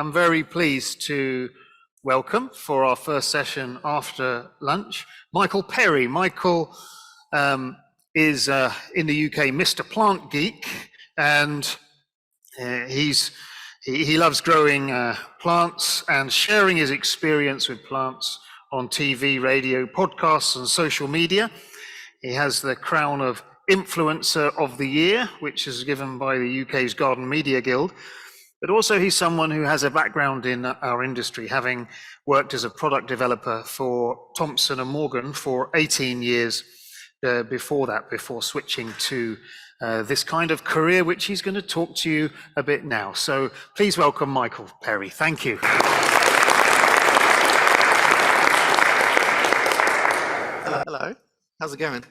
I'm very pleased to welcome for our first session after lunch, Michael Perry. Michael is in the UK Mr Plant Geek, and he loves growing plants and sharing his experience with plants on TV, radio, podcasts and social media. He has the crown of Influencer of the Year, which is given by the UK's Garden Media Guild. But also he's someone who has a background in our industry, having worked as a product developer for Thompson & Morgan for 18 years before switching to this kind of career, which he's going to talk to you a bit now. So please welcome Michael Perry. Thank you. Hello, how's it going?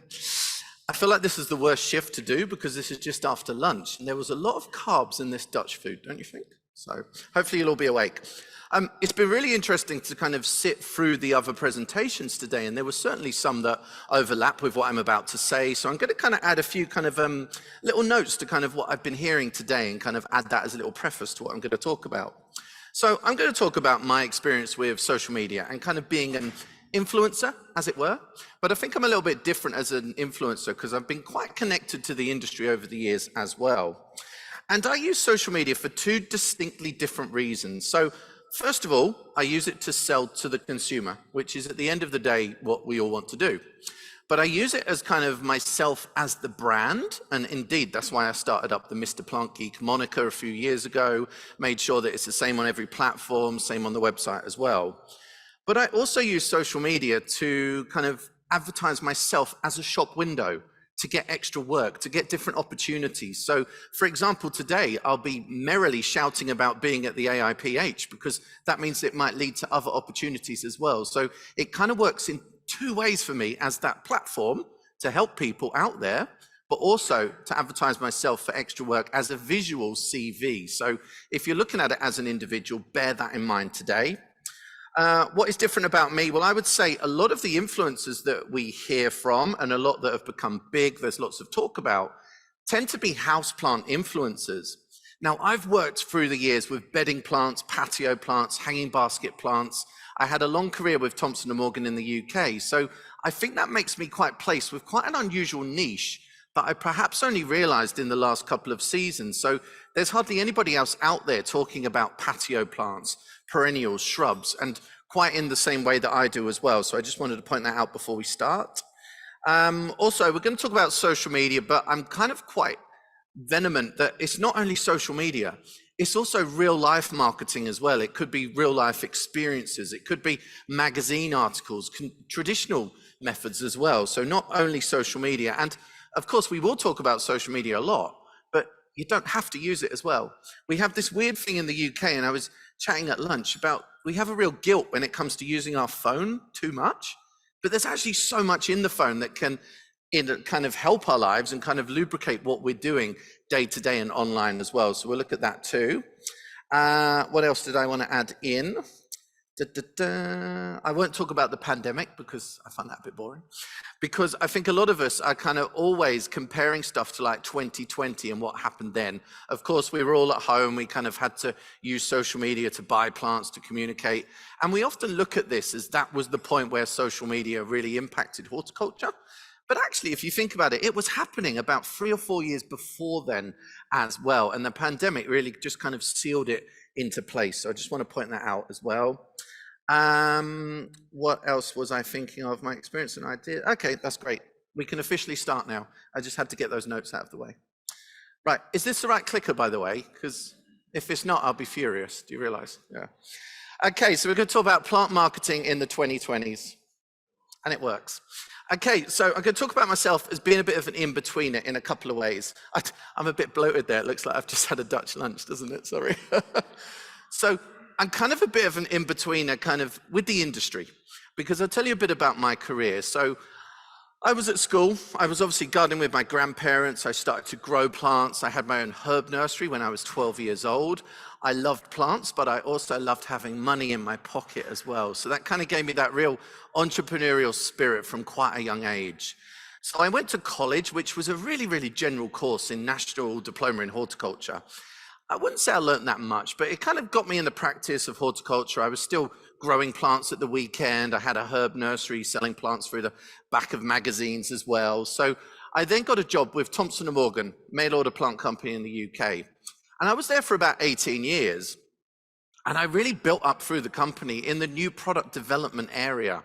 I feel like this is the worst shift to do because this is just after lunch and there was a lot of carbs in this Dutch food, don't you think? So hopefully you'll all be awake. It's been really interesting to kind of sit through the other presentations today, and there were certainly some that overlap with what I'm about to say. So I'm going to kind of add a few kind of little notes to kind of what I've been hearing today and kind of add that as a little preface to what I'm going to talk about. So I'm going to talk about my experience with social media and kind of being an influencer, as it were, but I think I'm a little bit different as an influencer because I've been quite connected to the industry over the years as well. And I use social media for two distinctly different reasons. So first of all, I use it to sell to the consumer, which is at the end of the day what we all want to do. But I use it as kind of myself as the brand, and indeed that's why I started up the Mr Plant Geek moniker a few years ago, made sure that it's the same on every platform, same on the website as well. But I also use social media to kind of advertise myself as a shop window, to get extra work, to get different opportunities. So for example, today I'll be merrily shouting about being at the AIPH because that means it might lead to other opportunities as well. So it kind of works in two ways for me as that platform to help people out there, but also to advertise myself for extra work as a visual CV. So if you're looking at it as an individual, bear that in mind today. What is different about me? Well, I would say a lot of the influencers that we hear from and a lot that have become big, there's lots of talk about, tend to be houseplant influencers. Now, I've worked through the years with bedding plants, patio plants, hanging basket plants. I had a long career with Thompson & Morgan in the UK. So I think that makes me quite placed with quite an unusual niche that I perhaps only realized in the last couple of seasons. So there's hardly anybody else out there talking about patio plants, perennials, shrubs, and quite in the same way that I do as well. So I just wanted to point that out before we start. Also, we're going to talk about social media, but I'm kind of quite vehement that it's not only social media, it's also real life marketing as well. It could be real life experiences. It could be magazine articles, traditional methods as well. So not only social media, and of course we will talk about social media a lot, but you don't have to use it as well. We have this weird thing in the UK, and I was chatting at lunch about, we have a real guilt when it comes to using our phone too much, but there's actually so much in the phone that can kind of help our lives and kind of lubricate what we're doing day to day and online as well. So we'll look at that too. What else did I want to add in? I won't talk about the pandemic because I find that a bit boring, because I think a lot of us are kind of always comparing stuff to like 2020 and what happened then. Of course, we were all at home. We kind of had to use social media to buy plants, to communicate. And we often look at this as that was the point where social media really impacted horticulture. But actually, if you think about it, it was happening about 3 or 4 years before then as well. And the pandemic really just kind of sealed it into place. So I just want to point that out as well. What else was I thinking of? My experience and idea. Okay, that's great. We can officially start now. I just had to get those notes out of the way. Right, is this the right clicker, by the way? Because if it's not, I'll be furious. Do you realize? Yeah. Okay, so we're going to talk about plant marketing in the 2020s. And it works. Okay, so I'm going to talk about myself as being a bit of an in-betweener in a couple of ways. I'm a bit bloated there. It looks like I've just had a Dutch lunch, doesn't it? Sorry. So I'm kind of a bit of an in-betweener kind of with the industry, because I'll tell you a bit about my career. So I was at school. I was obviously gardening with my grandparents. I started to grow plants. I had my own herb nursery when I was 12 years old. I loved plants, but I also loved having money in my pocket as well. So that kind of gave me that real entrepreneurial spirit from quite a young age. So I went to college, which was a really, really general course in National Diploma in Horticulture. I wouldn't say I learned that much, but it kind of got me in the practice of horticulture. I was still growing plants at the weekend. I had a herb nursery selling plants through the back of magazines as well. So I then got a job with Thompson & Morgan, mail order plant company in the UK. And I was there for about 18 years. And I really built up through the company in the new product development area.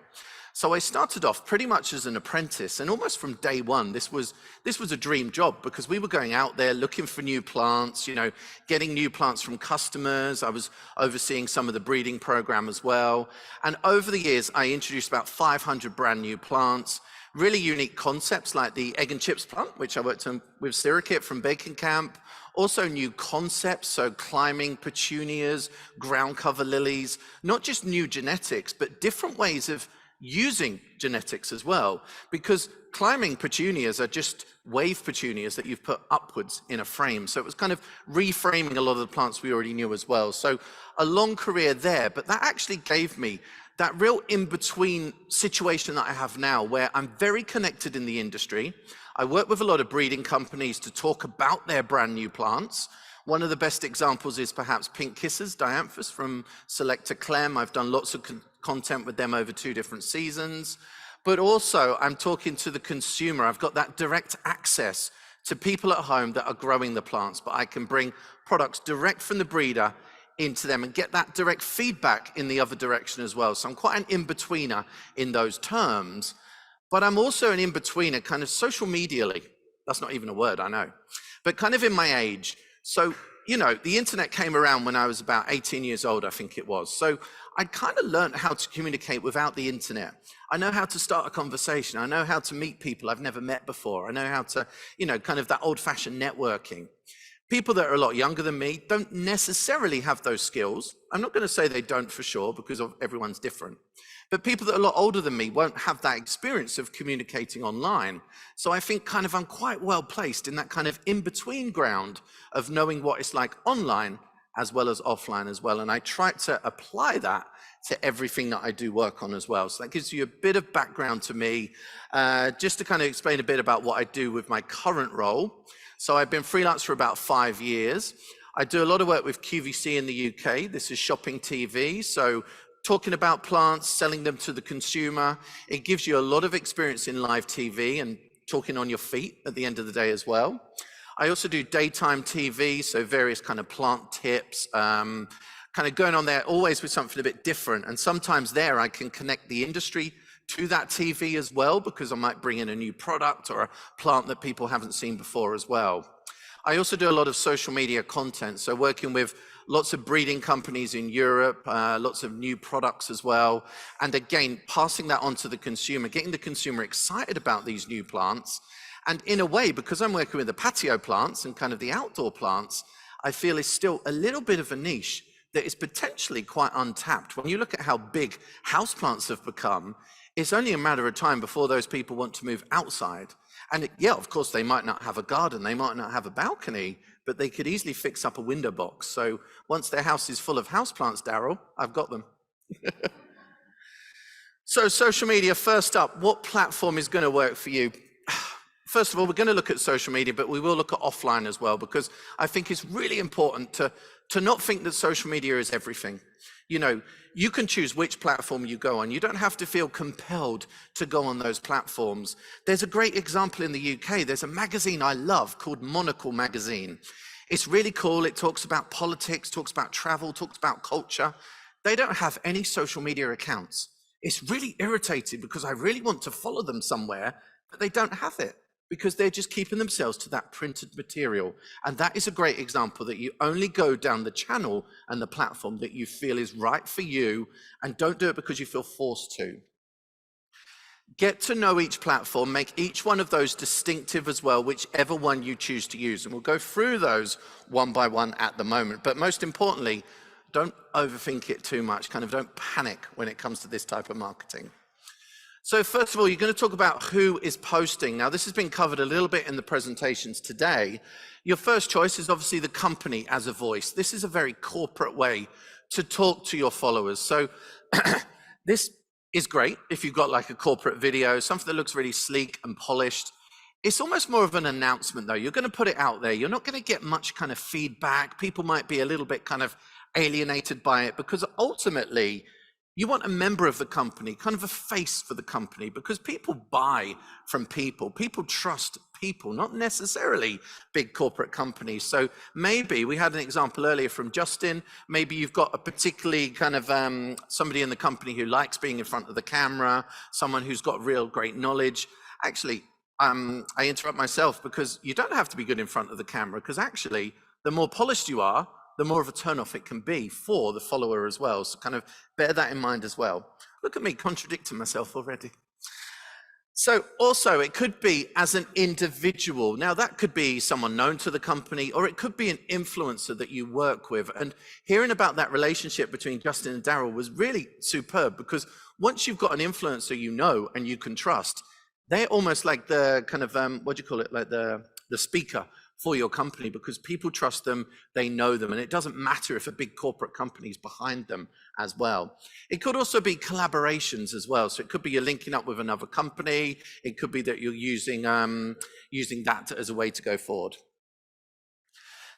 So I started off pretty much as an apprentice, and almost from day one, this was a dream job, because we were going out there looking for new plants, you know, getting new plants from customers. I was overseeing some of the breeding program as well. And over the years, I introduced about 500 brand new plants, really unique concepts like the egg and chips plant, which I worked on with Sirikit from Bacon Camp. Also new concepts, so climbing petunias, ground cover lilies, not just new genetics, but different ways of using genetics as well, because climbing petunias are just wave petunias that you've put upwards in a frame. So it was kind of reframing a lot of the plants we already knew as well. So a long career there, but that actually gave me that real in-between situation that I have now, where I'm very connected in the industry. I work with a lot of breeding companies to talk about their brand new plants. One of the best examples is perhaps Pink Kisses, Dianthus from Selector Clem. I've done lots of content with them over 2 different seasons. But also I'm talking to the consumer. I've got that direct access to people at home that are growing the plants, but I can bring products direct from the breeder into them and get that direct feedback in the other direction as well. So I'm quite an in-betweener in those terms, but I'm also an in-betweener kind of social medially. That's not even a word, I know, but kind of in my age. So, you know, the internet came around when I was about 18 years old, I think it was. So I kind of learned how to communicate without the internet. I know how to start a conversation. I know how to meet people I've never met before. I know how to, you know, kind of that old-fashioned networking. People that are a lot younger than me don't necessarily have those skills. I'm not going to say they don't for sure, because everyone's different. But people that are a lot older than me won't have that experience of communicating online. So I think kind of I'm quite well placed in that kind of in-between ground of knowing what it's like online as well as offline as well. And I try to apply that to everything that I do work on as well. So that gives you a bit of background to me, just to kind of explain a bit about what I do with my current role. So I've been freelance for about 5 years. I do a lot of work with QVC in the UK. This is shopping TV. So talking about plants, selling them to the consumer. It gives you a lot of experience in live TV and talking on your feet at the end of the day as well. I also do daytime TV, so various kind of plant tips, kind of going on there always with something a bit different. And sometimes there I can connect the industry to that TV as well, because I might bring in a new product or a plant that people haven't seen before as well. I also do a lot of social media content, so working with lots of breeding companies in Europe, lots of new products as well. And again, passing that on to the consumer, getting the consumer excited about these new plants. And in a way, because I'm working with the patio plants and kind of the outdoor plants, I feel it's still a little bit of a niche that is potentially quite untapped. When you look at how big houseplants have become, it's only a matter of time before those people want to move outside. And yeah, of course, they might not have a garden, they might not have a balcony, but they could easily fix up a window box. So once their house is full of houseplants, Daryl, I've got them. So social media, first up, what platform is going to work for you? First of all, we're going to look at social media, but we will look at offline as well, because I think it's really important to not think that social media is everything. You know, you can choose which platform you go on. You don't have to feel compelled to go on those platforms. There's a great example in the UK. There's a magazine I love called Monocle magazine. It's really cool. It talks about politics, talks about travel, talks about culture. They don't have any social media accounts. It's really irritating because I really want to follow them somewhere, but they don't have it, because they're just keeping themselves to that printed material. And that is a great example that you only go down the channel and the platform that you feel is right for you, and don't do it because you feel forced to. Get to know each platform, make each one of those distinctive as well, whichever one you choose to use. And we'll go through those one by one at the moment. But most importantly, don't overthink it too much. Kind of don't panic when it comes to this type of marketing. So first of all, you're going to talk about who is posting. Now, this has been covered a little bit in the presentations today. Your first choice is obviously the company as a voice. This is a very corporate way to talk to your followers. So this is great if you've got like a corporate video, something that looks really sleek and polished. It's almost more of an announcement though. You're going to put it out there. You're not going to get much kind of feedback. People might be a little bit kind of alienated by it because ultimately you want a member of the company, kind of a face for the company, because people buy from people. People trust people, not necessarily big corporate companies. So maybe we had an example earlier from Justin. Maybe you've got a particularly kind of somebody in the company who likes being in front of the camera, someone who's got real great knowledge. Actually, I interrupt myself because you don't have to be good in front of the camera, because actually the more polished you are, the more of a turnoff it can be for the follower as well. So kind of bear that in mind as well. Look at me contradicting myself already. So also it could be as an individual. Now that could be someone known to the company, or it could be an influencer that you work with. And hearing about that relationship between Justin and Daryl was really superb, because once you've got an influencer you know and you can trust, they're almost like the kind of, what do you call it? Like the speaker for your company, because people trust them, they know them, and it doesn't matter if a big corporate company is behind them as well. It could also be collaborations as well. So it could be you're linking up with another company. It could be that you're using that as a way to go forward.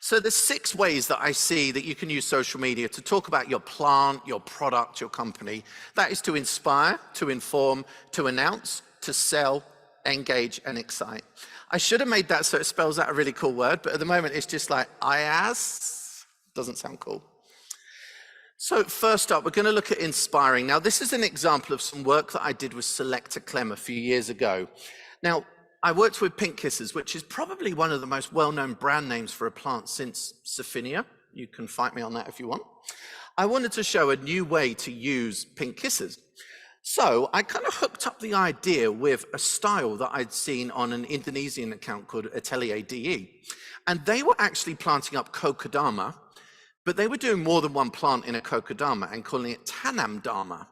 So there's 6 ways that I see that you can use social media to talk about your plant, your product, your company. That is to inspire, to inform, to announce, to sell, engage, and excite. I should have made that so it spells out a really cool word, but at the moment it's just like IAS. Doesn't sound cool. So first up, we're going to look at inspiring. Now, this is an example of some work that I did with Selector Clem a few years ago. Now, I worked with Pink Kisses, which is probably one of the most well-known brand names for a plant since Sophinia. You can fight me on that if you want. I wanted to show a new way to use Pink Kisses. So I kind of hooked up the idea with a style that I'd seen on an Indonesian account called Atelier DE. And they were actually planting up kokedama, but they were doing more than one plant in a kokedama and calling it tanam dharma.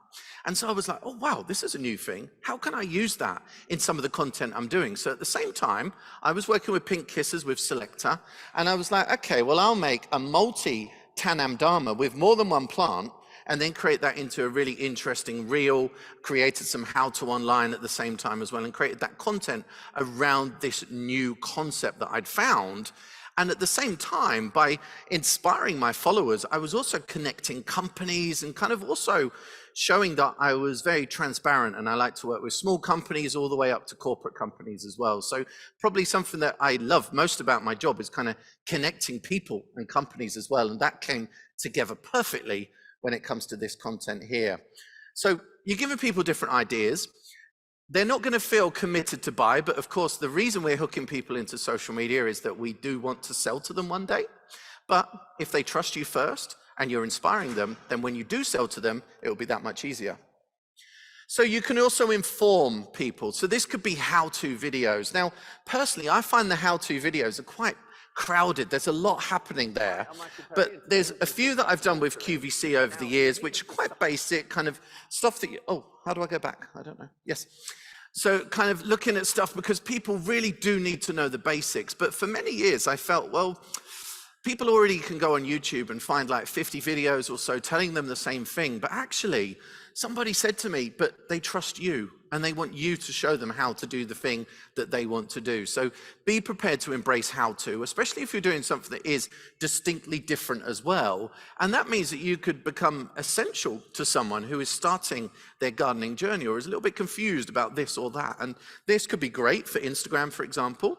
And so I was like, oh, wow, this is a new thing. How can I use that in some of the content I'm doing? So at the same time, I was working with Pink Kisses with Selector, and I was like, okay, well, I'll make a multi-tanam dharma with more than one plant, and then create that into a really interesting reel, created some how-to online at the same time as well, and created that content around this new concept that I'd found. And at the same time, by inspiring my followers, I was also connecting companies and kind of also showing that I was very transparent, and I like to work with small companies all the way up to corporate companies as well. So probably something that I love most about my job is kind of connecting people and companies as well. And that came together perfectly when it comes to this content here. So you're giving people different ideas. They're not going to feel committed to buy, but of course, the reason we're hooking people into social media is that we do want to sell to them one day. But if they trust you first and you're inspiring them, then when you do sell to them, it will be that much easier. So you can also inform people. So this could be how-to videos. Now, personally, I find the how-to videos are quite crowded. There's a lot happening there, but there's a few that I've done with QVC over the years, which are quite basic kind of stuff that you, oh, how do I go back? I don't know. Yes. So kind of looking at stuff because people really do need to know the basics. But for many years, I felt, well, people already can go on YouTube and find like 50 videos or so telling them the same thing. But actually, somebody said to me, but they trust you and they want you to show them how to do the thing that they want to do. So be prepared to embrace how to, especially if you're doing something that is distinctly different as well. And that means that you could become essential to someone who is starting their gardening journey or is a little bit confused about this or that. And this could be great for Instagram, for example,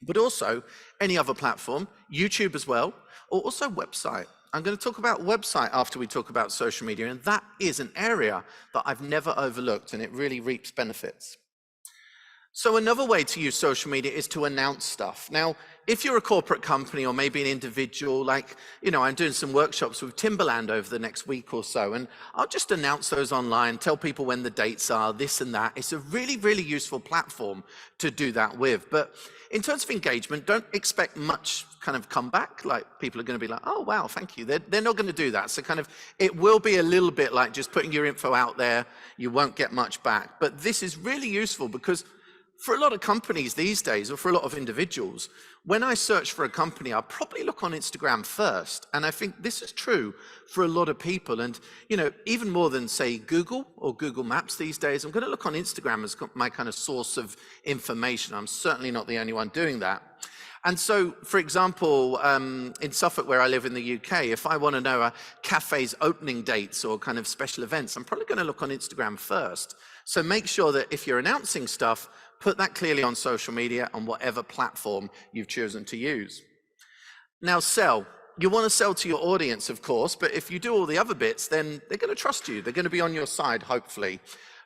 but also any other platform, YouTube as well, or also website. I'm going to talk about website after we talk about social media, and that is an area that I've never overlooked, and it really reaps benefits. So another way to use social media is to announce stuff. Now, if you're a corporate company or maybe an individual, like, you know, I'm doing some workshops with Timberland over the next week or so, and I'll just announce those online, tell people when the dates are, this and that. It's a really, really useful platform to do that with. But in terms of engagement, don't expect much kind of comeback. Like people are going to be like, oh, wow, thank you. They're not going to do that. So kind of, it will be a little bit like just putting your info out there. You won't get much back. But this is really useful because for a lot of companies these days, or for a lot of individuals, when I search for a company, I'll probably look on Instagram first. And I think this is true for a lot of people. And, you know, even more than, say, Google or Google Maps these days, I'm going to look on Instagram as my kind of source of information. I'm certainly not the only one doing that. And so, for example, in Suffolk, where I live in the UK, if I want to know a cafe's opening dates or kind of special events, I'm probably going to look on Instagram first. So make sure that if you're announcing stuff, put that clearly on social media on whatever platform you've chosen to use. Now, sell. You want to sell to your audience, of course, but if you do all the other bits, then they're going to trust you. They're going to be on your side, hopefully.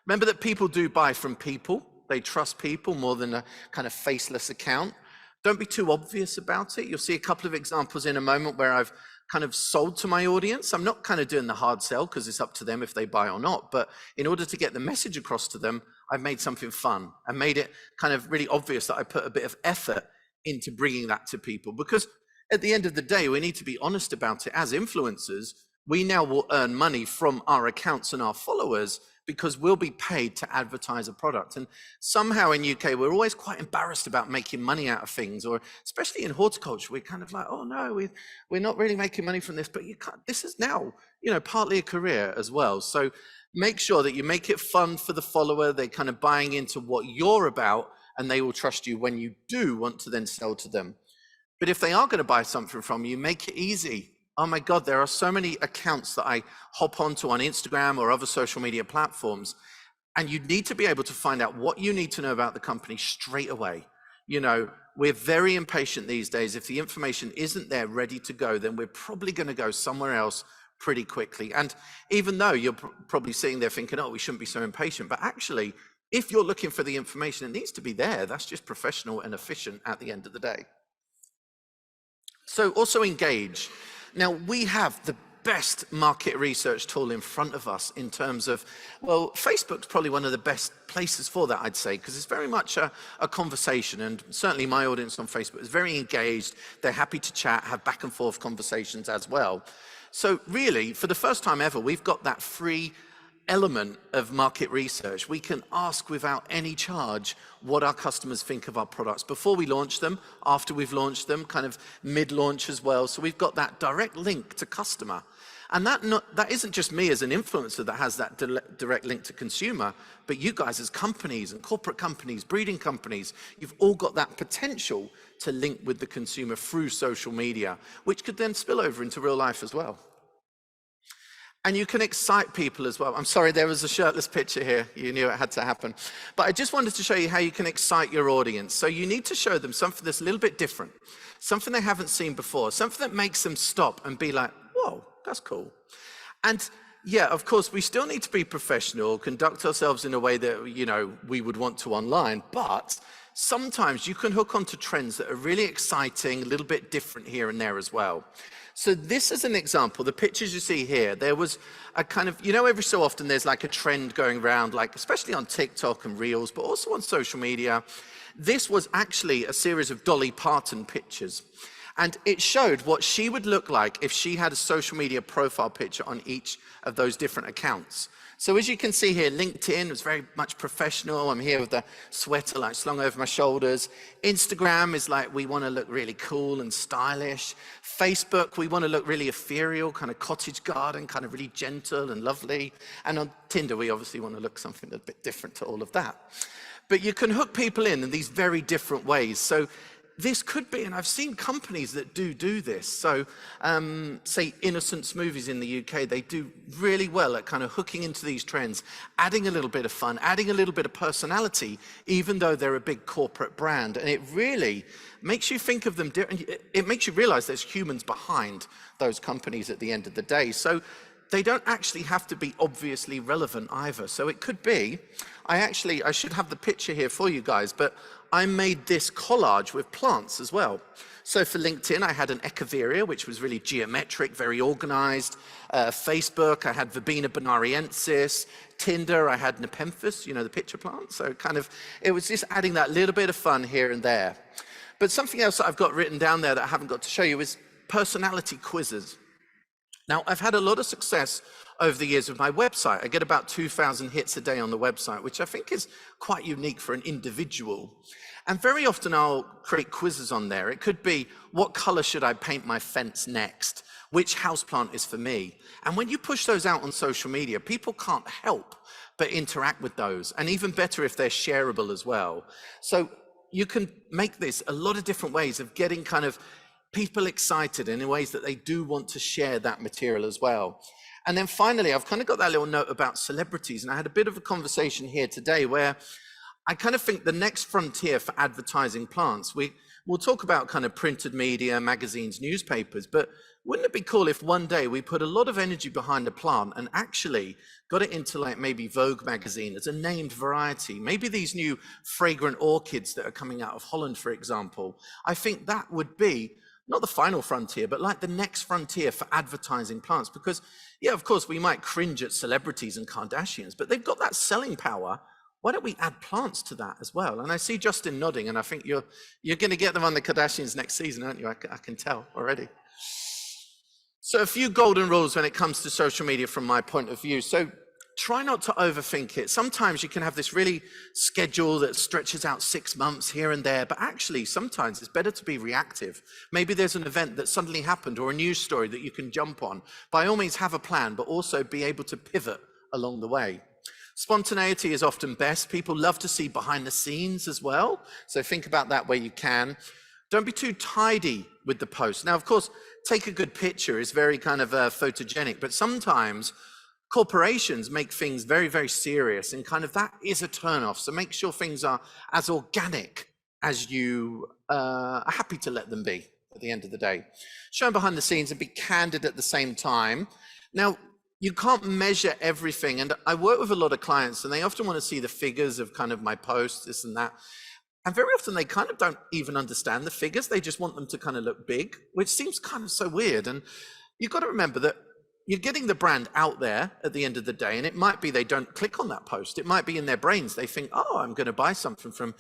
Remember that people do buy from people. They trust people more than a kind of faceless account. Don't be too obvious about it. You'll see a couple of examples in a moment where I've kind of sold to my audience. I'm not kind of doing the hard sell because it's up to them if they buy or not. But in order to get the message across to them, I've made something fun. I made it kind of really obvious that I put a bit of effort into bringing that to people. Because at the end of the day, we need to be honest about it. As influencers, we now will earn money from our accounts and our followers because we'll be paid to advertise a product. And somehow in UK, we're always quite embarrassed about making money out of things, or especially in horticulture, we're kind of like, oh no, we're not really making money from this, but you can't, this is now, you know, partly a career as well. So make sure that you make it fun for the follower. They're kind of buying into what you're about, and they will trust you when you do want to then sell to them. But if they are going to buy something from you, make it easy. Oh my God, there are so many accounts that I hop onto on Instagram or other social media platforms, and you need to be able to find out what you need to know about the company straight away. You know, we're very impatient these days. If the information isn't there ready to go, then we're probably going to go somewhere else pretty quickly. And even though you're probably sitting there thinking, oh, we shouldn't be so impatient, but actually, if you're looking for the information, it needs to be there. That's just professional and efficient at the end of the day. So also engage. Now, we have the best market research tool in front of us in terms of, well, Facebook's probably one of the best places for that, I'd say, because it's very much a conversation, and certainly my audience on Facebook is very engaged. They're happy to chat, have back and forth conversations as well. So really, for the first time ever, we've got that free element of market research. We can ask without any charge what our customers think of our products before we launch them, after we've launched them, kind of mid-launch as well. So we've got that direct link to customer. And that isn't just me as an influencer that has that direct link to consumer, but you guys as companies and corporate companies, breeding companies, you've all got that potential to link with the consumer through social media, which could then spill over into real life as well. And you can excite people as well. I'm sorry, there was a shirtless picture here. You knew it had to happen. But I just wanted to show you how you can excite your audience. So you need to show them something that's a little bit different, something they haven't seen before, something that makes them stop and be like, whoa, that's cool. And yeah, of course, we still need to be professional, conduct ourselves in a way that, you know, we would want to online, but sometimes you can hook onto trends that are really exciting, a little bit different here and there as well. So this is an example. The pictures you see here, there was a kind of, you know, every so often there's like a trend going around, like especially on TikTok and Reels, but also on social media. This was actually a series of Dolly Parton pictures. And it showed what she would look like if she had a social media profile picture on each of those different accounts. So as you can see here, LinkedIn was very much professional. I'm here with the sweater like slung over my shoulders. Instagram is like, we want to look really cool and stylish. Facebook, we want to look really ethereal, kind of cottage garden, kind of really gentle and lovely. And on Tinder, we obviously want to look something a bit different to all of that. But you can hook people in these very different ways. So this could be, and I've seen companies that do this. So say Innocence Movies in the UK, they do really well at kind of hooking into these trends, adding a little bit of fun, adding a little bit of personality, even though they're a big corporate brand. And it really makes you think of them different. It makes you realize there's humans behind those companies at the end of the day. So they don't actually have to be obviously relevant either. So it could be, I should have the picture here for you guys, but I made this collage with plants as well. So for LinkedIn, I had an Echeveria, which was really geometric, very organized. Facebook, I had Verbena bonariensis. Tinder, I had Nepenthes, you know, the picture plant. So kind of, it was just adding that little bit of fun here and there. But something else that I've got written down there that I haven't got to show you is personality quizzes. Now, I've had a lot of success over the years with my website. I get about 2,000 hits a day on the website, which I think is quite unique for an individual. And very often I'll create quizzes on there. It could be, what color should I paint my fence next? Which houseplant is for me? And when you push those out on social media, people can't help but interact with those. And even better if they're shareable as well. So you can make this a lot of different ways of getting kind of people excited in ways that they do want to share that material as well. And then finally, I've kind of got that little note about celebrities. And I had a bit of a conversation here today where I kind of think the next frontier for advertising plants, we'll talk about kind of printed media, magazines, newspapers, but wouldn't it be cool if one day we put a lot of energy behind a plant and actually got it into like maybe Vogue magazine as a named variety, maybe these new fragrant orchids that are coming out of Holland, for example. I think that would be not the final frontier, but like the next frontier for advertising plants, because yeah, of course we might cringe at celebrities and Kardashians, but they've got that selling power. Why don't we add plants to that as well? And I see Justin nodding, and I think you're going to get them on the Kardashians next season, aren't you? I can tell already. So a few golden rules when it comes to social media from my point of view. So try not to overthink it. Sometimes you can have this really schedule that stretches out 6 months here and there, but actually sometimes it's better to be reactive. Maybe there's an event that suddenly happened or a news story that you can jump on. By all means, have a plan, but also be able to pivot along the way. Spontaneity is often best. People love to see behind the scenes as well. So think about that where you can. Don't be too tidy with the post. Now, of course, take a good picture is very kind of photogenic, but sometimes corporations make things very, very serious, and kind of that is a turnoff. So make sure things are as organic as you are happy to let them be at the end of the day. Show them behind the scenes and be candid at the same time. Now, you can't measure everything. And I work with a lot of clients and they often want to see the figures of kind of my posts, this and that. And very often they kind of don't even understand the figures. They just want them to kind of look big, which seems kind of so weird. And you've got to remember that you're getting the brand out there at the end of the day, and it might be they don't click on that post. It might be in their brains. They think, oh, I'm going to buy something from,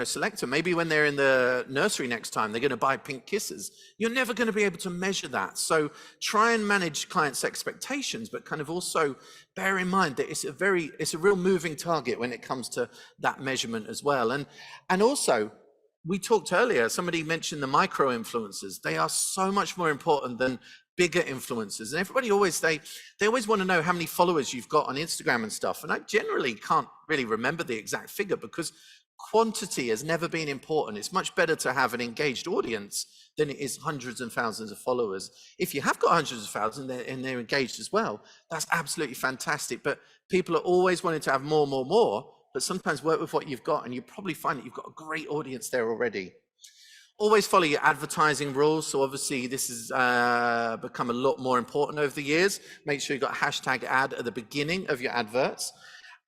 Selector. Maybe when they're in the nursery next time, they're going to buy pink kisses. You're never going to be able to measure that. So try and manage clients' expectations, but kind of also bear in mind that it's a real moving target when it comes to that measurement as well. And also, we talked earlier, somebody mentioned the micro influencers. They are so much more important than bigger influencers. And everybody always, they always want to know how many followers you've got on Instagram and stuff. And I generally can't really remember the exact figure because quantity has never been important. It's much better to have an engaged audience than it is hundreds and thousands of followers. If you have got hundreds of thousands and they're engaged as well, that's absolutely fantastic. But people are always wanting to have more, but sometimes work with what you've got and you probably find that you've got a great audience there already. Always follow your advertising rules. So obviously this has become a lot more important over the years. Make sure you've got hashtag ad at the beginning of your adverts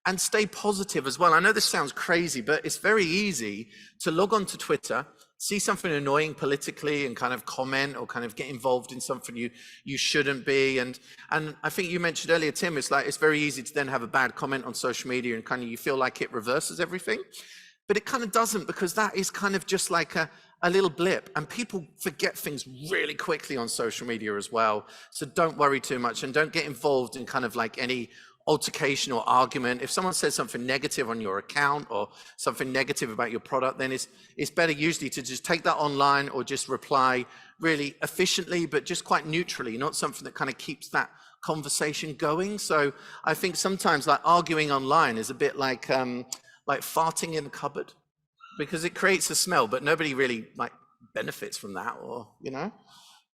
and stay positive as well. I know this sounds crazy, but it's very easy to log on to Twitter, see something annoying politically and kind of comment or kind of get involved in something you shouldn't be. And I think you mentioned earlier, Tim, it's very easy to then have a bad comment on social media and kind of you feel like it reverses everything. But it kind of doesn't, because that is kind of just like a little blip, and people forget things really quickly on social media as well. So don't worry too much and don't get involved in kind of like any altercation or argument. If someone says something negative on your account or something negative about your product, then it's better usually to just take that online or just reply really efficiently, but just quite neutrally, not something that kind of keeps that conversation going. So I think sometimes like arguing online is a bit like farting in a cupboard, because it creates a smell, but nobody really like benefits from that, or,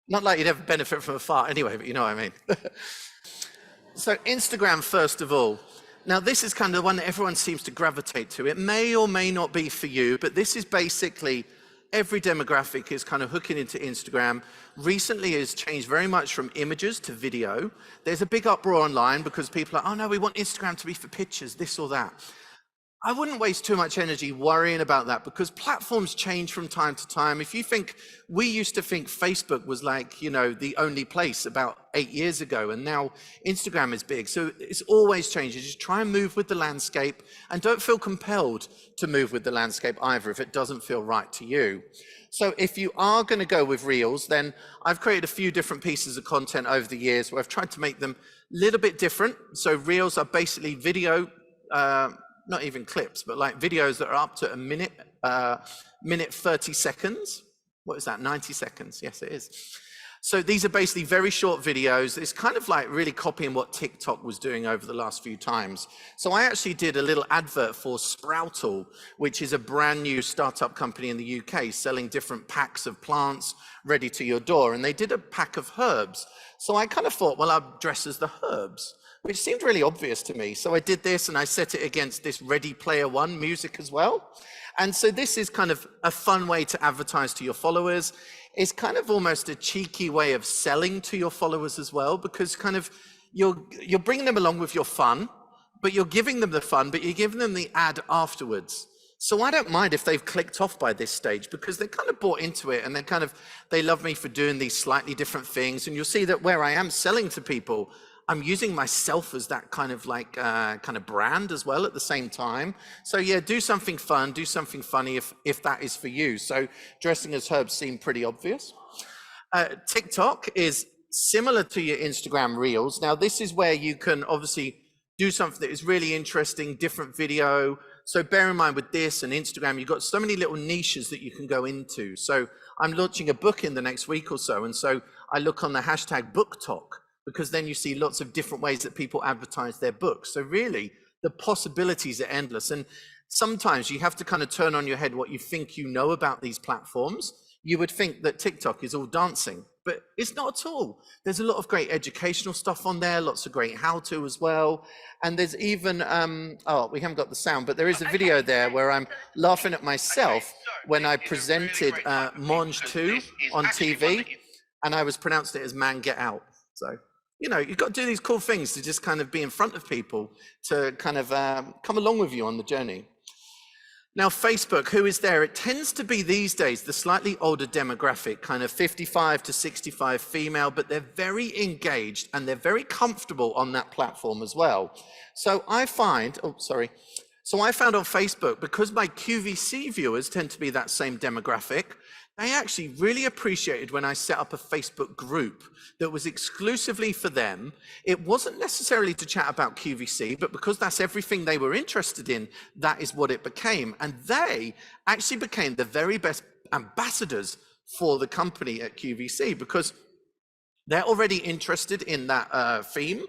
not like you'd ever benefit from a fart anyway, but you know what I mean. So Instagram, first of all. Now this is kind of the one that everyone seems to gravitate to. It may or may not be for you, but this is basically every demographic is kind of hooking into Instagram. Recently it's changed very much from images to video. There's a big uproar online because people are, oh no, we want Instagram to be for pictures, this or that. I wouldn't waste too much energy worrying about that, because platforms change from time to time. If you think, we used to think Facebook was like, you know, the only place about 8 years ago, and now Instagram is big. So it's always changing. Just try and move with the landscape, and don't feel compelled to move with the landscape either if it doesn't feel right to you. So if you are going to go with Reels, then I've created a few different pieces of content over the years where I've tried to make them a little bit different. So Reels are basically video, not even clips, but like videos that are up to a minute, minute 30 seconds. What is that, 90 seconds? Yes, it is. So these are basically very short videos. It's kind of like really copying what TikTok was doing over the last few times. So I actually did a little advert for Sproutle, which is a brand new startup company in the UK selling different packs of plants ready to your door. And they did a pack of herbs. So I kind of thought, well, I'll dress as the herbs, which seemed really obvious to me. So I did this, and I set it against this Ready Player One music as well. And so this is kind of a fun way to advertise to your followers. It's kind of almost a cheeky way of selling to your followers as well, because kind of you're bringing them along with your fun, but you're giving them the fun, but you're giving them the ad afterwards. So I don't mind if they've clicked off by this stage, because they kind of bought into it, and they love me for doing these slightly different things. And you'll see that where I am selling to people, I'm using myself as that kind of like kind of brand as well at the same time. So yeah, do something fun, do something funny if that is for you. So dressing as herbs seemed pretty obvious. TikTok is similar to your Instagram Reels. Now this is where you can obviously do something that is really interesting, different video. So bear in mind with this and Instagram, you've got so many little niches that you can go into. So I'm launching a book in the next week or so. And so I look on the hashtag book talk, because then you see lots of different ways that people advertise their books. So really, the possibilities are endless. And sometimes you have to kind of turn on your head what you think you know about these platforms. You would think that TikTok is all dancing, but it's not at all. There's a lot of great educational stuff on there, lots of great how-to as well. And there's even, oh, we haven't got the sound, but there is a video there where I'm laughing at myself when I presented Monge 2 on TV, and I was pronounced it as Man Get Out. So, you know, you've got to do these cool things to just kind of be in front of people to kind of come along with you on the journey. Now, Facebook, who is there? It tends to be these days the slightly older demographic, kind of 55 to 65 female, but they're very engaged and they're very comfortable on that platform as well. So I find, so I found on Facebook, because my QVC viewers tend to be that same demographic, they actually really appreciated when I set up a Facebook group that was exclusively for them. It wasn't necessarily to chat about QVC, but because that's everything they were interested in, that is what it became. And they actually became the very best ambassadors for the company at QVC, because they're already interested in that theme.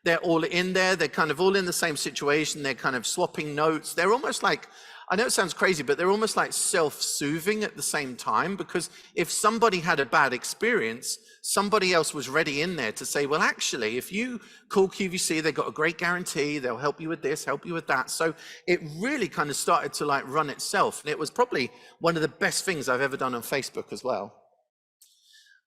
They're all in there. They're kind of all in the same situation. They're kind of swapping notes. They're almost like, I know it sounds crazy, but they're almost like self-soothing at the same time, because if somebody had a bad experience, somebody else was ready in there to say, well, actually, if you call QVC, they've got a great guarantee. They'll help you with this, help you with that. So it really kind of started to like run itself. And it was probably one of the best things I've ever done on Facebook as well.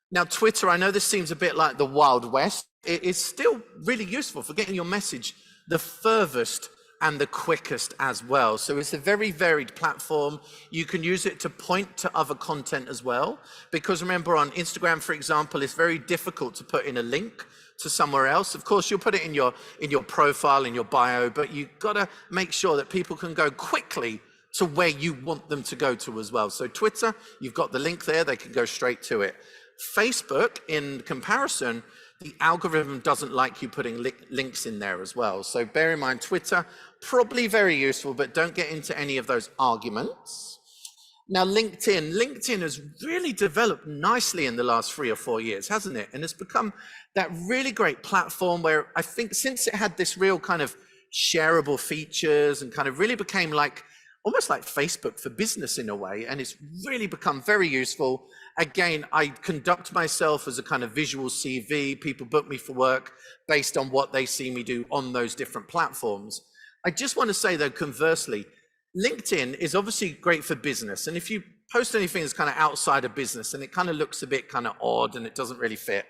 Now, Twitter, I know this seems a bit like the Wild West. It is still really useful for getting your message the furthest and the quickest as well. So it's a very varied platform. You can use it to point to other content as well, because remember on Instagram, for example, it's very difficult to put in a link to somewhere else. Of course, you'll put it in your profile, in your bio, but you've got to make sure that people can go quickly to where you want them to go to as well. So Twitter, you've got the link there, they can go straight to it. Facebook, in comparison, the algorithm doesn't like you putting links in there as well. So bear in mind, Twitter, probably very useful, but don't get into any of those arguments. Now, LinkedIn has really developed nicely in the last 3 or 4 years, hasn't it? And it's become that really great platform where I think since it had this real kind of shareable features and kind of really became like, almost like Facebook for business in a way, and it's really become very useful. Again, I conduct myself as a kind of visual CV. People book me for work based on what they see me do on those different platforms. I just want to say though, conversely, LinkedIn is obviously great for business. And if you post anything that's kind of outside of business and it kind of looks a bit kind of odd and it doesn't really fit,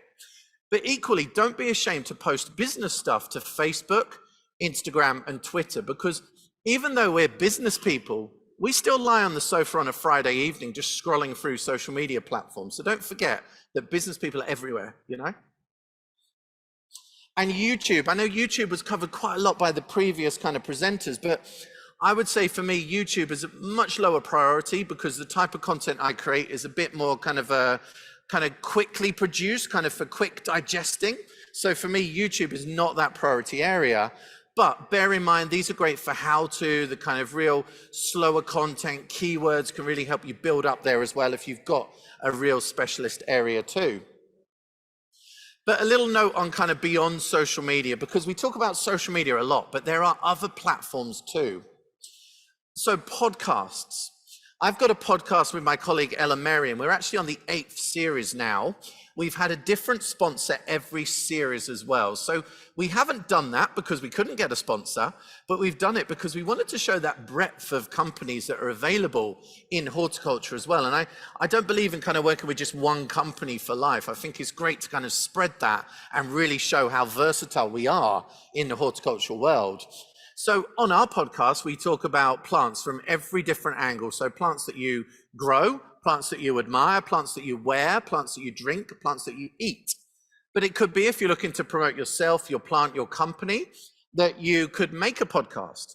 but equally, don't be ashamed to post business stuff to Facebook, Instagram, and Twitter, because Even though we're business people, we still lie on the sofa on a Friday evening just scrolling through social media platforms. So don't forget that business people are everywhere, you know? And YouTube, I know YouTube was covered quite a lot by the previous kind of presenters, but I would say for me, YouTube is a much lower priority because the type of content I create is a bit more kind of quickly produced, kind of for quick digesting. So for me, YouTube is not that priority area. But bear in mind, these are great for how-to, the kind of real slower content, keywords can really help you build up there as well if you've got a real specialist area too. But a little note on kind of beyond social media, because we talk about social media a lot, but there are other platforms too. So podcasts. I've got a podcast with my colleague Ella Merriam. We're actually on the 8th series now. We've had a different sponsor every series as well. So we haven't done that because we couldn't get a sponsor, but we've done it because we wanted to show that breadth of companies that are available in horticulture as well. And I don't believe in kind of working with just one company for life. I think it's great to kind of spread that and really show how versatile we are in the horticultural world. So on our podcast, we talk about plants from every different angle. So plants that you grow, plants that you admire, plants that you wear, plants that you drink, plants that you eat. But it could be, if you're looking to promote yourself, your plant, your company, that you could make a podcast.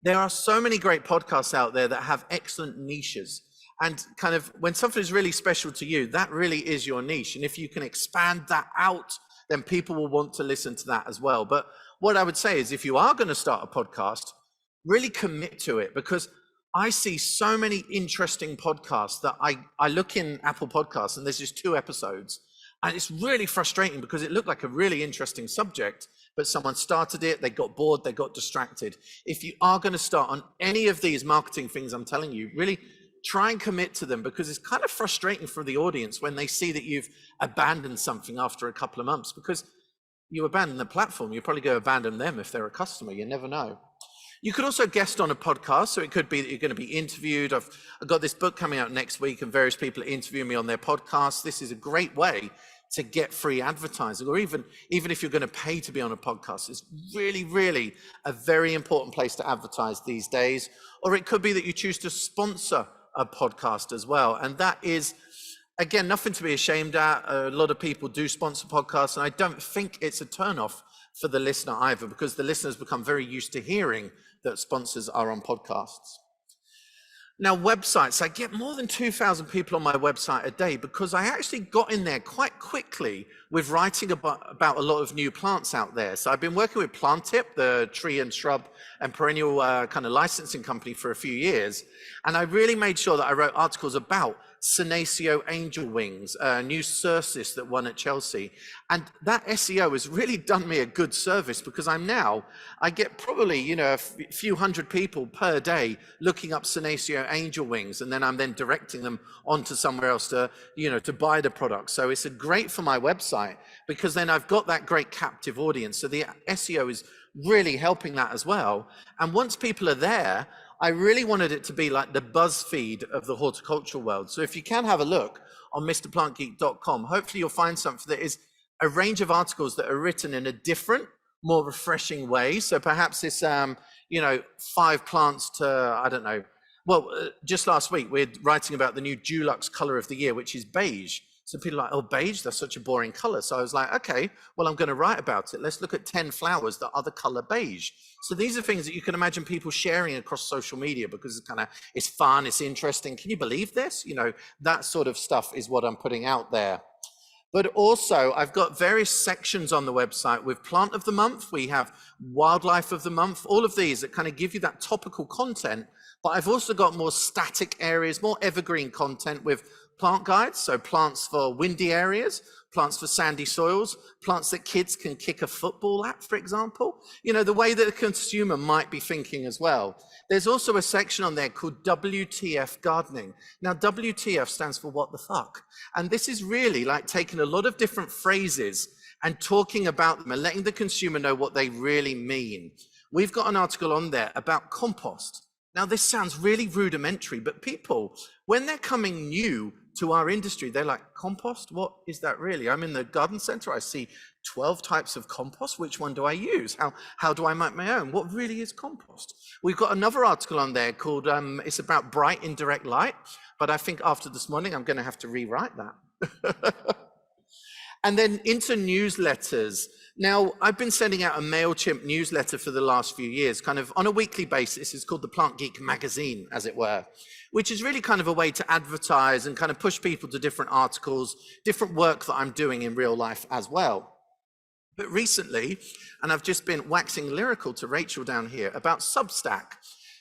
There are so many great podcasts out there that have excellent niches. And kind of when something is really special to you, that really is your niche. And if you can expand that out, then people will want to listen to that as well. But what I would say is, if you are going to start a podcast, really commit to it, because I see so many interesting podcasts that I look in Apple Podcasts and there's just 2 episodes. And it's really frustrating because it looked like a really interesting subject, but someone started it, they got bored, they got distracted. If you are going to start on any of these marketing things I'm telling you, really try and commit to them, because it's kind of frustrating for the audience when they see that you've abandoned something after a couple of months, because you abandon the platform, you probably go abandon them if they're a customer, you never know. You could also guest on a podcast, so it could be that you're going to be interviewed. I've got this book coming out next week and various people are interviewing me on their podcasts. This is a great way to get free advertising, or even if you're going to pay to be on a podcast. It's really, really a very important place to advertise these days. Or it could be that you choose to sponsor a podcast as well. And that is, again, nothing to be ashamed at. A lot of people do sponsor podcasts, and I don't think it's a turnoff for the listener either, because the listeners become very used to hearing that sponsors are on podcasts. Now, websites, I get more than 2,000 people on my website a day because I actually got in there quite quickly with writing about a lot of new plants out there. So I've been working with Planttip, the tree and shrub and perennial kind of licensing company, for a few years. And I really made sure that I wrote articles about Senecio angel wings, a new Cercis that won at Chelsea. And that SEO has really done me a good service, because I get probably, a few hundred people per day looking up Senecio angel wings, and then I'm then directing them onto somewhere else to buy the product. So it's great for my website, because then I've got that great captive audience. So the SEO is really helping that as well. And once people are there, I really wanted it to be like the BuzzFeed of the horticultural world. So if you can have a look on mrplantgeek.com, hopefully you'll find something that is a range of articles that are written in a different, more refreshing way. So perhaps it's, 5 plants to, I don't know. Well, just last week, we're writing about the new Dulux color of the year, which is beige. So people are like, oh, beige, that's such a boring color. So I was like, okay, well, I'm going to write about it. Let's look at 10 flowers that are the color beige. So these are things that you can imagine people sharing across social media, because it's fun, it's interesting. Can you believe this? That sort of stuff is what I'm putting out there. But also, I've got various sections on the website with Plant of the Month. We have Wildlife of the Month, all of these that kind of give you that topical content. But I've also got more static areas, more evergreen content with plant guides. So plants for windy areas, plants for sandy soils, plants that kids can kick a football at, for example. The way that a consumer might be thinking as well. There's also a section on there called Wtf Gardening. Now, WTF stands for what the fuck? And this is really like taking a lot of different phrases and talking about them and letting the consumer know what they really mean. We've got an article on there about compost. Now, this sounds really rudimentary, but people, when they're coming new to our industry. They're like, compost? What is that really? I'm in the garden center. I see 12 types of compost. Which one do I use? How do I make my own? What really is compost? We've got another article on there called, it's about bright indirect light. But I think after this morning, I'm going to have to rewrite that. And then into newsletters. Now, I've been sending out a MailChimp newsletter for the last few years, kind of on a weekly basis. It's called the Plant Geek magazine, as it were, which is really kind of a way to advertise and kind of push people to different articles, different work that I'm doing in real life as well. But recently, and I've just been waxing lyrical to Rachel down here about Substack.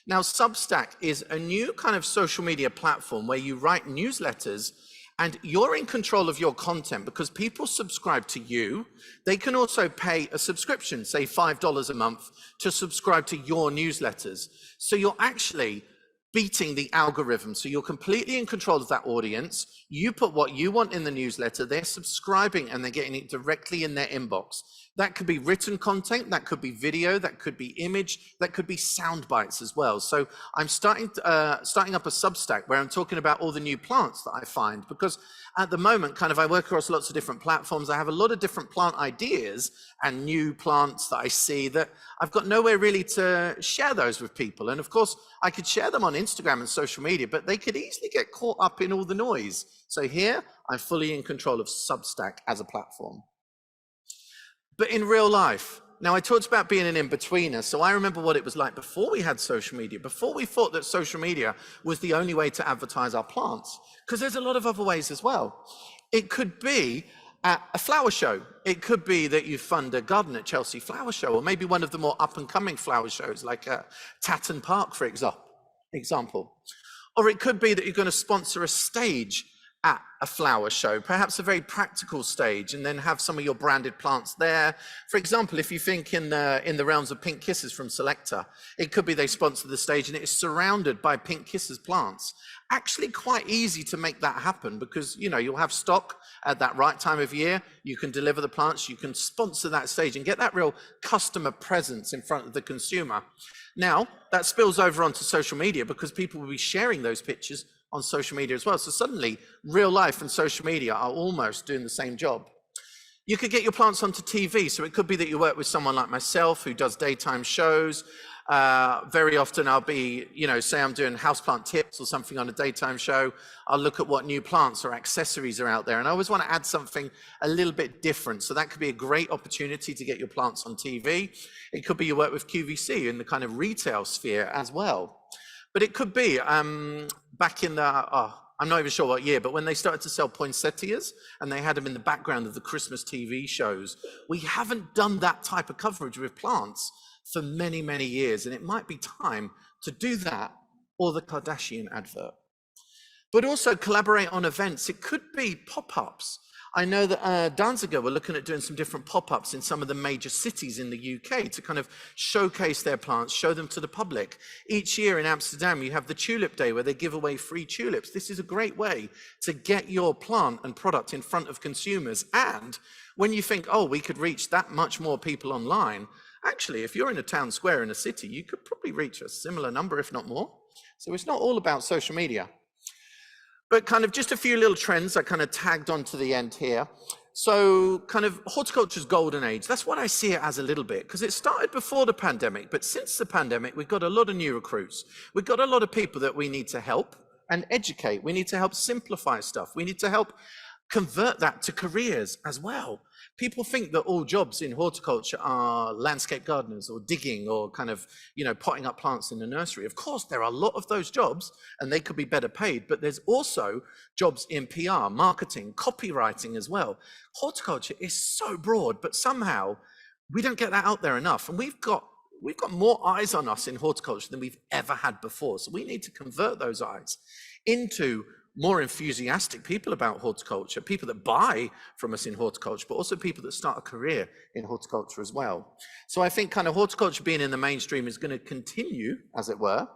Now, Substack is a new kind of social media platform where you write newsletters and you're in control of your content because people subscribe to you. They can also pay a subscription, say $5 a month, to subscribe to your newsletters. So you're actually beating the algorithm. So you're completely in control of that audience. You put what you want in the newsletter, they're subscribing and they're getting it directly in their inbox. That could be written content, that could be video, that could be image, that could be sound bites as well. So I'm starting up a Substack where I'm talking about all the new plants that I find, because at the moment, kind of, I work across lots of different platforms. I have a lot of different plant ideas and new plants that I see that I've got nowhere really to share those with people. And of course, I could share them on Instagram and social media, but they could easily get caught up in all the noise. So here, I'm fully in control of Substack as a platform. But in real life, now I talked about being an in-betweener, so I remember what it was like before we had social media, before we thought that social media was the only way to advertise our plants, because there's a lot of other ways as well. It could be at a flower show. It could be that you fund a garden at Chelsea Flower Show, or maybe one of the more up-and-coming flower shows like Tatton Park, for example. Or it could be that you're going to sponsor a stage at a flower show, perhaps a very practical stage, and then have some of your branded plants there. For example, if you think in the realms of Pink Kisses from Selecta, it could be they sponsor the stage and it is surrounded by Pink Kisses plants. Actually quite easy to make that happen because, you know, you'll have stock at that right time of year, you can deliver the plants, you can sponsor that stage and get that real customer presence in front of the consumer. Now, that spills over onto social media because people will be sharing those pictures on social media as well. So suddenly, real life and social media are almost doing the same job. You could get your plants onto TV. So it could be that you work with someone like myself who does daytime shows. Very often I'll be, you know, say I'm doing houseplant tips or something on a daytime show. I'll look at what new plants or accessories are out there. And I always want to add something a little bit different. So that could be a great opportunity to get your plants on TV. It could be you work with QVC in the kind of retail sphere as well. But it could be back in the, I'm not even sure what year, but when they started to sell poinsettias and they had them in the background of the Christmas TV shows, we haven't done that type of coverage with plants for many, many years. And it might be time to do that or the Kardashian advert. But also collaborate on events. It could be pop-ups. I know that Danziger were looking at doing some different pop-ups in some of the major cities in the UK to kind of showcase their plants, show them to the public. Each year in Amsterdam, you have the Tulip Day where they give away free tulips. This is a great way to get your plant and product in front of consumers. And when you think, oh, we could reach that much more people online, actually, if you're in a town square in a city, you could probably reach a similar number, if not more. So it's not all about social media. But kind of just a few little trends I kind of tagged on to the end here. So kind of horticulture's golden age, that's what I see it as a little bit, because it started before the pandemic, but since the pandemic, we've got a lot of new recruits. We've got a lot of people that we need to help and educate. We need to help simplify stuff. We need to help convert that to careers as well. People think that all jobs in horticulture are landscape gardeners or digging or kind of, you know, potting up plants in the nursery. Of course, there are a lot of those jobs and they could be better paid, but there's also jobs in PR, marketing, copywriting as well. Horticulture is so broad, but somehow we don't get that out there enough. And we've got more eyes on us in horticulture than we've ever had before. So we need to convert those eyes into more enthusiastic people about horticulture, people that buy from us in horticulture, but also people that start a career in horticulture as well. So I think kind of horticulture being in the mainstream is going to continue, as it were.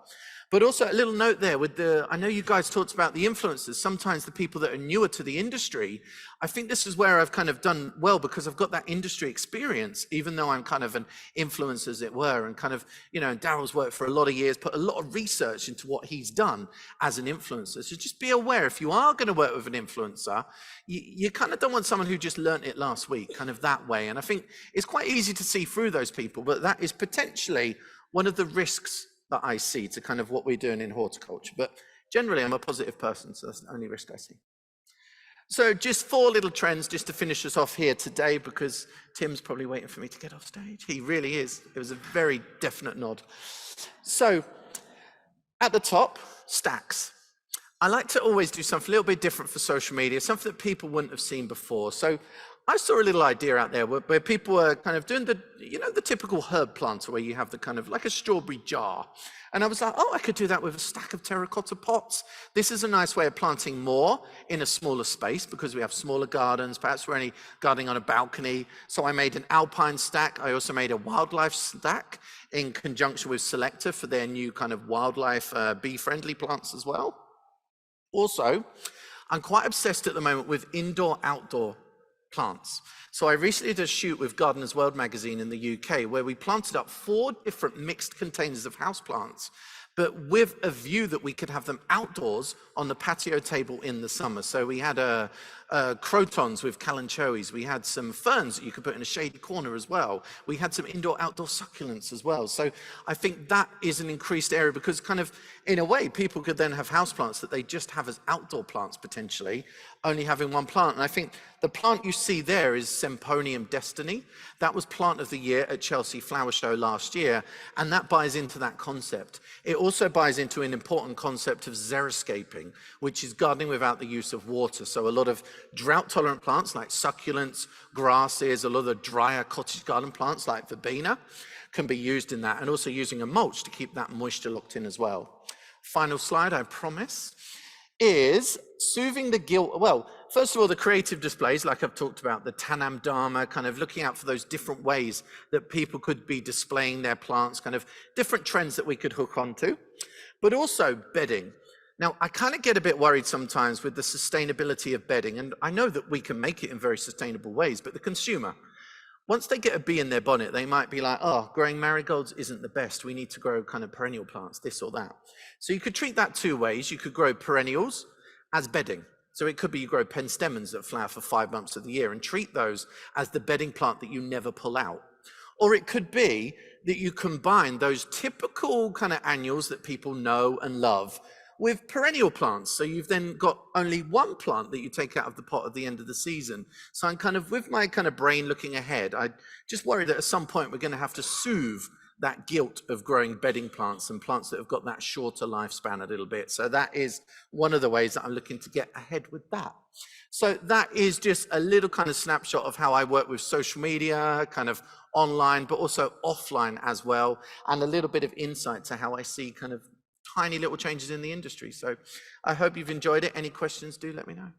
But also a little note there with I know you guys talked about the influencers, sometimes the people that are newer to the industry. I think this is where I've kind of done well because I've got that industry experience, even though I'm kind of an influencer, as it were, and kind of, you know, Daryl's worked for a lot of years, put a lot of research into what he's done as an influencer. So just be aware, if you are going to work with an influencer, you kind of don't want someone who just learnt it last week, kind of that way. And I think it's quite easy to see through those people, but that is potentially one of the risks that I see to kind of what we're doing in horticulture. But generally, I'm a positive person, so that's the only risk I see. So just 4 little trends just to finish us off here today, because Tim's probably waiting for me to get off stage. He really is. It was a very definite nod. So at the top, stacks. I like to always do something a little bit different for social media, something that people wouldn't have seen before. So I saw a little idea out there where people were kind of doing the, you know, the typical herb planter where you have the kind of like a strawberry jar. And I was like, oh, I could do that with a stack of terracotta pots. This is a nice way of planting more in a smaller space because we have smaller gardens. Perhaps we're only gardening on a balcony. So I made an alpine stack. I also made a wildlife stack in conjunction with Selector for their new kind of wildlife bee-friendly plants as well. Also, I'm quite obsessed at the moment with indoor-outdoor plants. So I recently did a shoot with Gardener's World magazine in the UK where we planted up 4 different mixed containers of houseplants, but with a view that we could have them outdoors on the patio table in the summer. So we had crotons with kalanchoes. We had some ferns that you could put in a shady corner as well. We had some indoor-outdoor succulents as well. So I think that is an increased area because kind of, in a way, people could then have houseplants that they just have as outdoor plants potentially, only having one plant. And I think the plant you see there is Semponium Destiny. That was Plant of the Year at Chelsea Flower Show last year, and that buys into that concept. It also buys into an important concept of xeriscaping, which is gardening without the use of water. So a lot of drought-tolerant plants like succulents, grasses, a lot of the drier cottage garden plants like verbena can be used in that, and also using a mulch to keep that moisture locked in as well. Final slide, I promise, is soothing the guilt. Well, first of all, the creative displays, like I've talked about, the Tanam Dharma, kind of looking out for those different ways that people could be displaying their plants, kind of different trends that we could hook onto, but also bedding. Now, I kind of get a bit worried sometimes with the sustainability of bedding, and I know that we can make it in very sustainable ways, but the consumer, once they get a bee in their bonnet, they might be like, oh, growing marigolds isn't the best. We need to grow kind of perennial plants, this or that. So you could treat that 2 ways. You could grow perennials as bedding. So it could be you grow penstemons that flower for 5 months of the year and treat those as the bedding plant that you never pull out. Or it could be that you combine those typical kind of annuals that people know and love with perennial plants. So you've then got only one plant that you take out of the pot at the end of the season. So I'm kind of, with my kind of brain looking ahead, I just worry that at some point we're going to have to soothe that guilt of growing bedding plants and plants that have got that shorter lifespan a little bit. So that is one of the ways that I'm looking to get ahead with that. So that is just a little kind of snapshot of how I work with social media, kind of online, but also offline as well, and a little bit of insight to how I see kind of tiny little changes in the industry. So I hope you've enjoyed it. Any questions, do let me know.